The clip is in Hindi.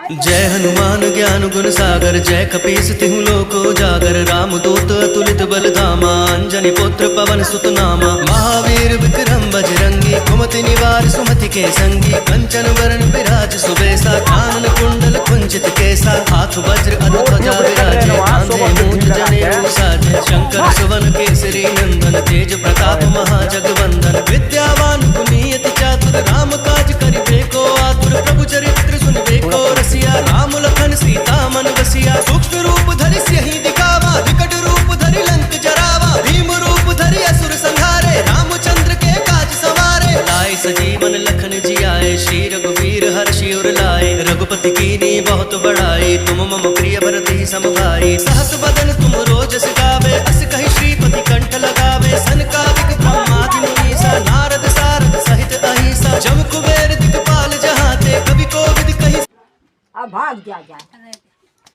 जय हनुमान ज्ञान गुण सागर, जय कपीस तिहु लोको जागर। राम दूत अतुलित बल धामा, अंजनी पुत्र पवन सुत नामा। महावीर विक्रम बजरंगी, कुमति निवार सुमति के संगी। कंचन वरण विराज सुबेसा, कानन कुंडल कुंचित केसा। हाथ वज्र ध्वजा विराजे, कांधे मूंज जनेऊ साजे। शंकर सुवन केसरी नंदन, तेज प्रताप महाजगवंदन। विद्यावान गुणियति चातुर, राम काज करिबे को आतुर। प्रभु चरित्र सुनिबे को रसिया, राम लखन सीता मन बसिया। सूक्ष्म रूप धरि सियहि दिखावा, विकट रूप धरि लंक जरावा। भीम रूप धरि असुर संहारे, रामचंद्र के काज सवारे। लाए सजीवन लखन जियाए, श्री रघुवीर हर्षि उर लाए। रघुपति कीनी बहुत बड़ाई, तुम मम प्रिय भरति सम भाई। सहस बदन तुम रोजस गावे, अस कहि श्रीपति कंठ लगावे। सनकादिक ब्रह्मादि मुनीसा, नारद सारद सहित अहिसा। जम कुबेर दिखपाल जहाते, कवि कोविद कहि। अब भाग जा।